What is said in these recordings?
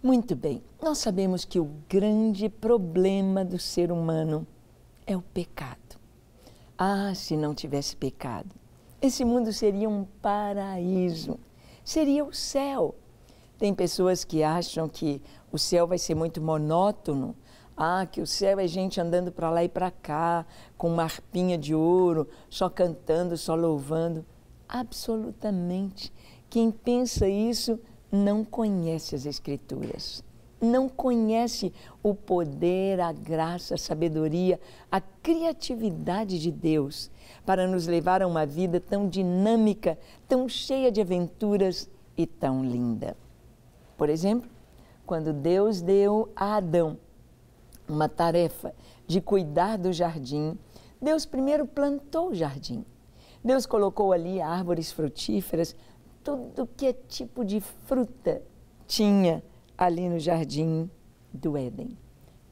Muito bem, nós sabemos que o grande problema do ser humano é o pecado. Ah, se não tivesse pecado, esse mundo seria um paraíso, seria o céu. Tem pessoas que acham que o céu vai ser muito monótono. Ah, que o céu é gente andando para lá e para cá, com uma harpinha de ouro, só cantando, só louvando. Absolutamente. Quem pensa isso não conhece as Escrituras, não conhece o poder, a graça, a sabedoria, a criatividade de Deus para nos levar a uma vida tão dinâmica, tão cheia de aventuras e tão linda. Por exemplo, quando Deus deu a Adão uma tarefa de cuidar do jardim, Deus primeiro plantou o jardim. Deus colocou ali árvores frutíferas, tudo que é tipo de fruta tinha ali no jardim do Éden.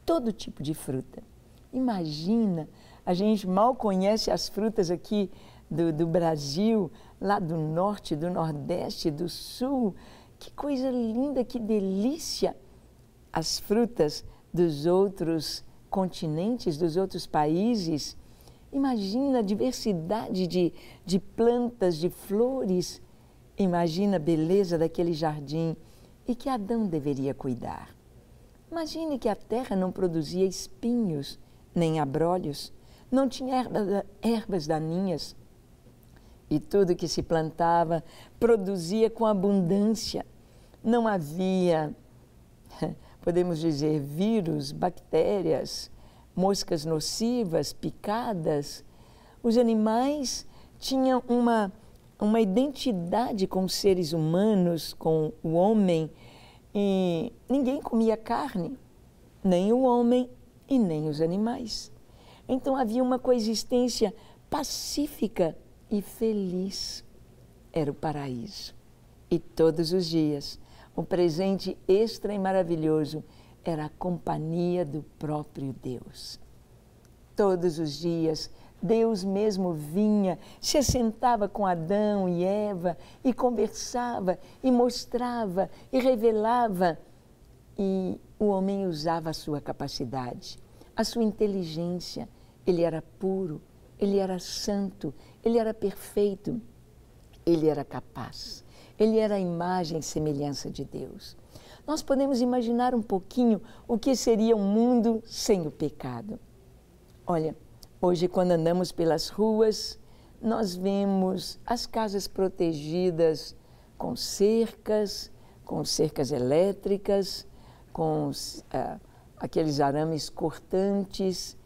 Todo tipo de fruta. Imagina, a gente mal conhece as frutas aqui do Brasil, lá do norte, do nordeste, do sul. Que coisa linda, que delícia! As frutas dos outros continentes, dos outros países. Imagina a diversidade de plantas, de flores. Imagina a beleza daquele jardim e que Adão deveria cuidar. Imagine que a terra não produzia espinhos, nem abrolhos, não tinha ervas daninhas. E tudo que se plantava produzia com abundância. Não havia, podemos dizer, vírus, bactérias, moscas nocivas, picadas. Os animais tinham uma identidade com os seres humanos, com o homem, e ninguém comia carne, nem o homem e nem os animais. Então havia uma coexistência pacífica e feliz. Era o paraíso. E todos os dias, um presente extra e maravilhoso era a companhia do próprio Deus. Todos os dias, Deus mesmo vinha, se assentava com Adão e Eva e conversava, e mostrava, e revelava. E o homem usava a sua capacidade, a sua inteligência. Ele era puro, ele era santo, ele era perfeito, ele era capaz. Ele era a imagem e semelhança de Deus. Nós podemos imaginar um pouquinho o que seria um mundo sem o pecado. Olha, hoje quando andamos pelas ruas, nós vemos as casas protegidas com cercas elétricas, com aqueles arames cortantes.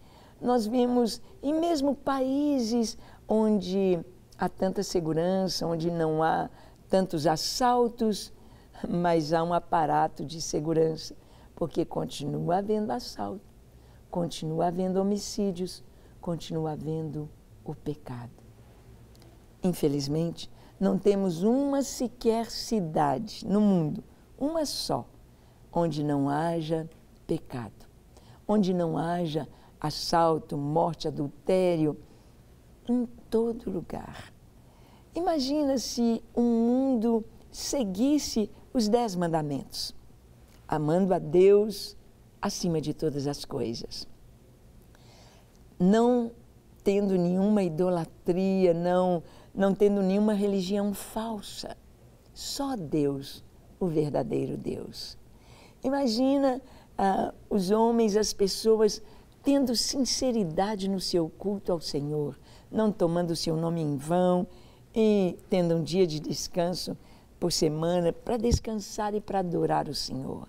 Nós vemos, e mesmo países onde há tanta segurança, onde não há tantos assaltos, mas há um aparato de segurança, porque continua havendo assalto, continua havendo homicídios, continua havendo o pecado. Infelizmente, não temos uma sequer cidade no mundo, uma só, onde não haja pecado, onde não haja assalto, morte, adultério, em todo lugar. Imagina se um mundo seguisse os 10 mandamentos, amando a Deus acima de todas as coisas, não tendo nenhuma idolatria, não tendo nenhuma religião falsa, só Deus, o verdadeiro Deus. Imagina os homens, as pessoas tendo sinceridade no seu culto ao Senhor, não tomando o seu nome em vão e tendo um dia de descanso por semana para descansar e para adorar o Senhor.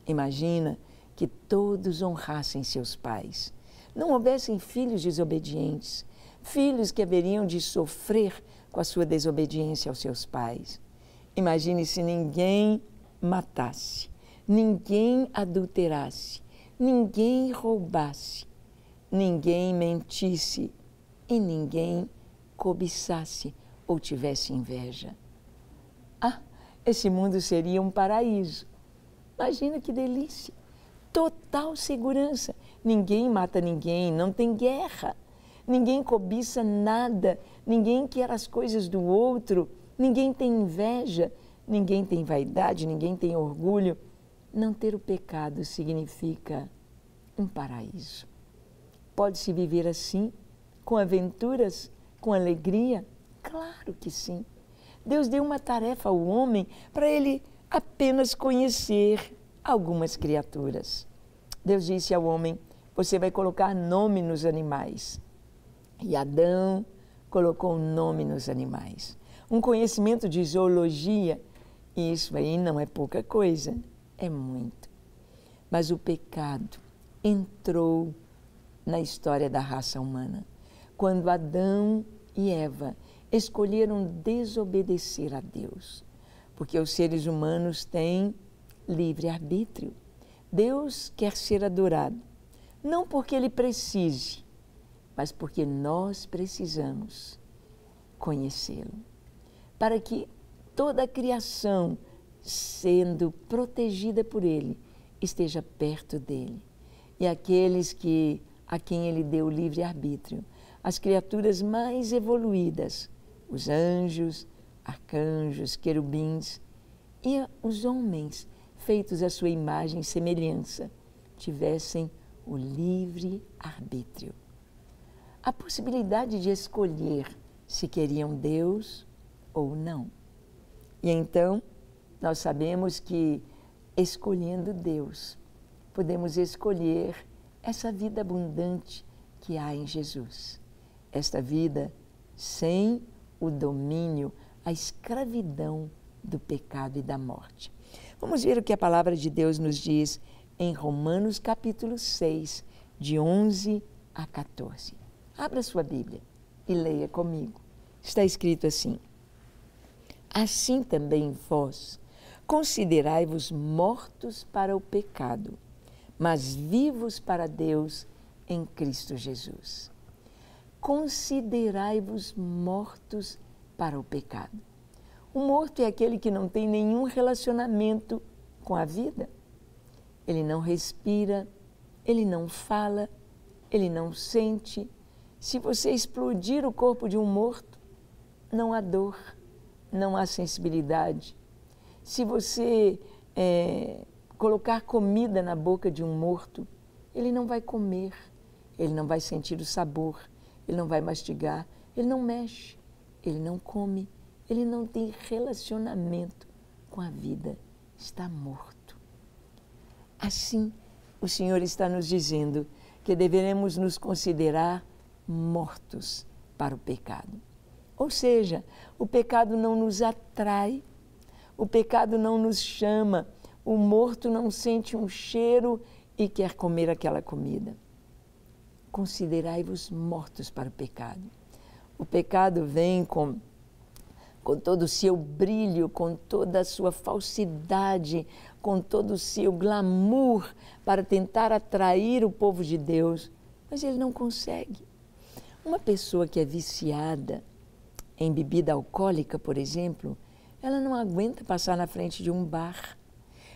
Imagina que todos honrassem seus pais, não houvessem filhos desobedientes, filhos que haveriam de sofrer com a sua desobediência aos seus pais. Imagine se ninguém matasse, ninguém adulterasse, ninguém roubasse, ninguém mentisse e ninguém cobiçasse ou tivesse inveja. Ah, esse mundo seria um paraíso. Imagina que delícia! Total segurança. Ninguém mata ninguém, não tem guerra. Ninguém cobiça nada, ninguém quer as coisas do outro, ninguém tem inveja, ninguém tem vaidade, ninguém tem orgulho. não ter o pecado significa um paraíso. Pode-se viver assim, com aventuras, com alegria? Claro que sim. Deus deu uma tarefa ao homem para ele apenas conhecer algumas criaturas. Deus disse ao homem: você vai colocar nome nos animais. E Adão colocou nome nos animais. Um conhecimento de zoologia, isso aí não é pouca coisa, é muito. Mas o pecado entrou na história da raça humana, quando Adão e Eva escolheram desobedecer a Deus, porque os seres humanos têm livre-arbítrio. Deus quer ser adorado, não porque Ele precise, mas porque nós precisamos conhecê-lo, para que toda a criação, sendo protegida por Ele, esteja perto dEle. E aqueles a quem Ele deu livre-arbítrio, as criaturas mais evoluídas, os anjos, arcanjos, querubins e os homens, feitos à sua imagem e semelhança, tivessem o livre-arbítrio. A possibilidade de escolher se queriam Deus ou não. E então, nós sabemos que, escolhendo Deus, podemos escolher essa vida abundante que há em Jesus. Esta vida sem o domínio, a escravidão do pecado e da morte. Vamos ver o que a palavra de Deus nos diz em Romanos capítulo 6, de 11 a 14. Abra sua Bíblia e leia comigo. Está escrito assim: assim também vós considerai-vos mortos para o pecado, mas vivos para Deus em Cristo Jesus. Considerai-vos mortos para o pecado. O morto é aquele que não tem nenhum relacionamento com a vida. Ele não respira, ele não fala, ele não sente. Se você explodir o corpo de um morto, não há dor, não há sensibilidade. Se você colocar comida na boca de um morto, ele não vai comer, ele não vai sentir o sabor, ele não vai mastigar, ele não mexe, ele não come, ele não tem relacionamento com a vida, está morto. Assim, o Senhor está nos dizendo que deveremos nos considerar mortos para o pecado. Ou seja, o pecado não nos atrai, o pecado não nos chama, o morto não sente um cheiro e quer comer aquela comida. Considerai-vos mortos para o pecado. O pecado vem com todo o seu brilho, com toda a sua falsidade, com todo o seu glamour para tentar atrair o povo de Deus, mas ele não consegue. Uma pessoa que é viciada em bebida alcoólica, por exemplo, ela não aguenta passar na frente de um bar.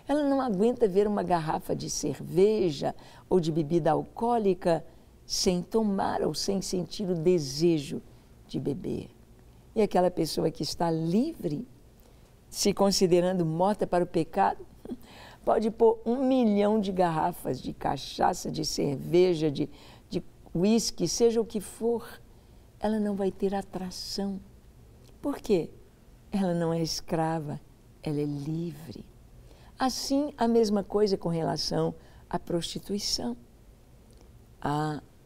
Ela não aguenta ver uma garrafa de cerveja ou de bebida alcoólica sem tomar ou sem sentir o desejo de beber. E aquela pessoa que está livre, se considerando morta para o pecado, pode pôr 1 milhão de garrafas de cachaça, de cerveja, de uísque, seja o que for, ela não vai ter atração. Por quê? Ela não é escrava, ela é livre. Assim, a mesma coisa com relação à prostituição.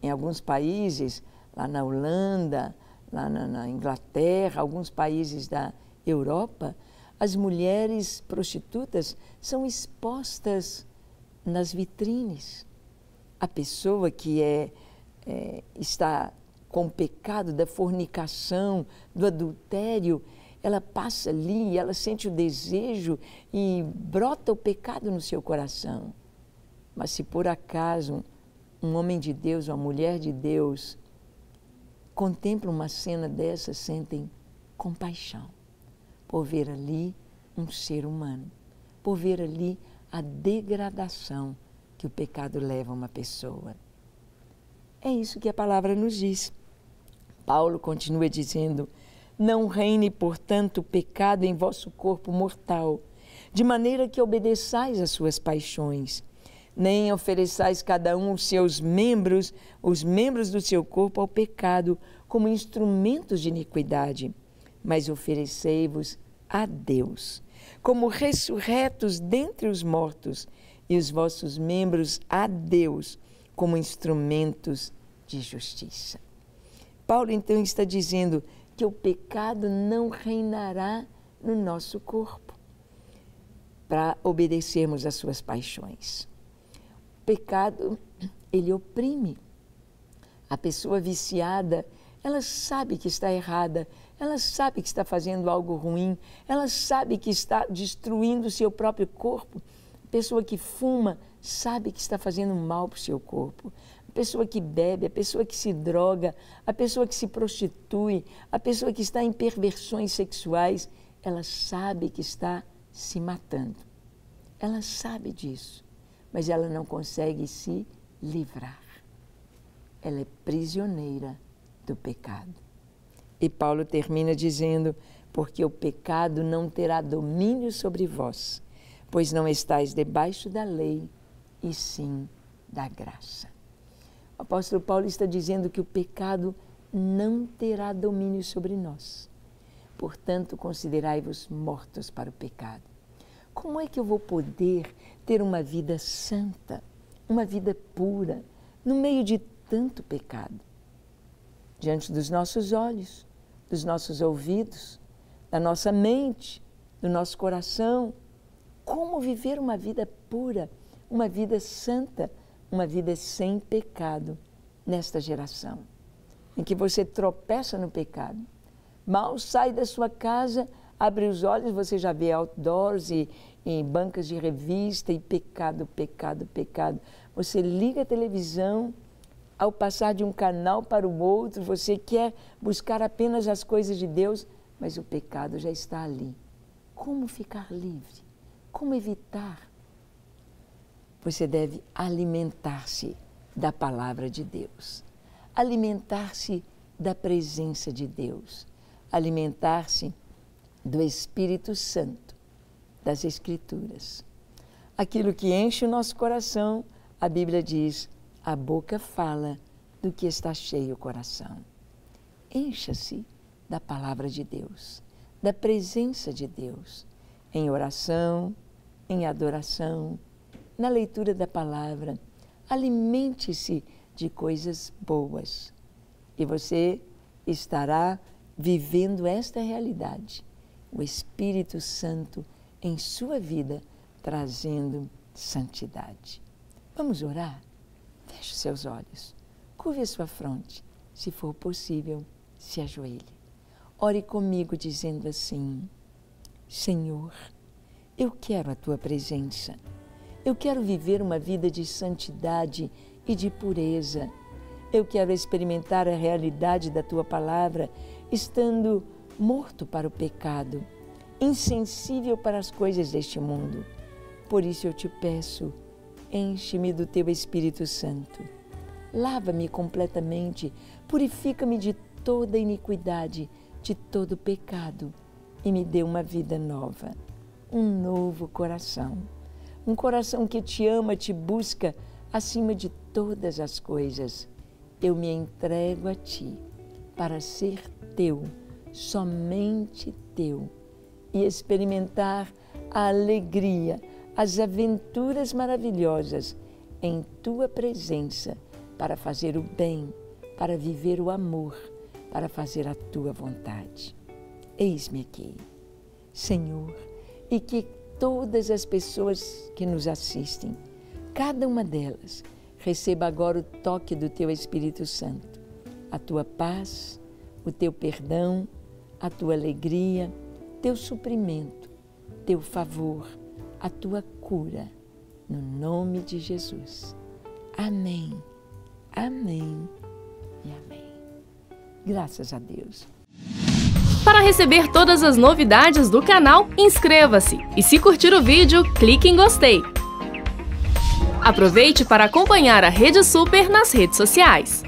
Em alguns países, lá na Holanda, lá na Inglaterra, alguns países da Europa, as mulheres prostitutas são expostas nas vitrines. A pessoa que está com o pecado da fornicação, do adultério, ela passa ali, ela sente o desejo e brota o pecado no seu coração. Mas se por acaso um homem de Deus, uma mulher de Deus, contemplam uma cena dessa, sentem compaixão por ver ali um ser humano, por ver ali a degradação que o pecado leva a uma pessoa. É isso que a palavra nos diz. Paulo continua dizendo: não reine, portanto, o pecado em vosso corpo mortal, de maneira que obedeçais às suas paixões. Nem ofereçais cada um os membros do seu corpo ao pecado, como instrumentos de iniquidade, mas oferecei-vos a Deus, como ressurretos dentre os mortos, e os vossos membros a Deus, como instrumentos de justiça. Paulo, então, está dizendo que o pecado não reinará no nosso corpo, para obedecermos às suas paixões. O pecado, ele oprime. A pessoa viciada, ela sabe que está errada, ela sabe que está fazendo algo ruim, ela sabe que está destruindo o seu próprio corpo. A pessoa que fuma sabe que está fazendo mal para o seu corpo. A pessoa que bebe, a pessoa que se droga, a pessoa que se prostitui, a pessoa que está em perversões sexuais, ela sabe que está se matando. Ela sabe disso, mas ela não consegue se livrar. Ela é prisioneira do pecado. E Paulo termina dizendo, porque o pecado não terá domínio sobre vós, pois não estáis debaixo da lei, e sim da graça. O apóstolo Paulo está dizendo que o pecado não terá domínio sobre nós. Portanto, considerai-vos mortos para o pecado. Como é que eu vou poder ter uma vida santa, uma vida pura, no meio de tanto pecado? Diante dos nossos olhos, dos nossos ouvidos, da nossa mente, do nosso coração. Como viver uma vida pura, uma vida santa, uma vida sem pecado nesta geração, em que você tropeça no pecado. Mal sai da sua casa, abre os olhos, você já vê outdoors e bancas de revista e pecado, pecado, pecado. Você liga a televisão, ao passar de um canal para o outro, você quer buscar apenas as coisas de Deus, mas o pecado já está ali. Como ficar livre? Como evitar? Você deve alimentar-se da palavra de Deus, alimentar-se da presença de Deus, alimentar-se do Espírito Santo, das Escrituras. Aquilo que enche o nosso coração, a Bíblia diz, a boca fala do que está cheio o coração. Encha-se da palavra de Deus, da presença de Deus, em oração, em adoração, na leitura da palavra. Alimente-se de coisas boas e você estará vivendo esta realidade. O Espírito Santo em sua vida, trazendo santidade. Vamos orar? Feche seus olhos, curve a sua fronte, se for possível, se ajoelhe. Ore comigo dizendo assim, Senhor, eu quero a Tua presença, eu quero viver uma vida de santidade e de pureza, eu quero experimentar a realidade da Tua palavra, estando morto para o pecado, insensível para as coisas deste mundo. Por isso eu te peço, enche-me do Teu Espírito Santo. Lava-me completamente, purifica-me de toda iniquidade, de todo pecado e me dê uma vida nova, um novo coração. Um coração que te ama, te busca acima de todas as coisas. Eu me entrego a Ti para ser Teu, somente Teu, e experimentar a alegria, as aventuras maravilhosas em Tua presença, para fazer o bem, para viver o amor, para fazer a Tua vontade. Eis-me aqui, Senhor, e que todas as pessoas que nos assistem, cada uma delas, receba agora o toque do Teu Espírito Santo, a Tua paz, o Teu perdão, a Tua alegria, Teu suprimento, Teu favor, a Tua cura, no nome de Jesus. Amém, amém e amém. Graças a Deus. Para receber todas as novidades do canal, inscreva-se e, se curtir o vídeo, clique em gostei. Aproveite para acompanhar a Rede Super nas redes sociais.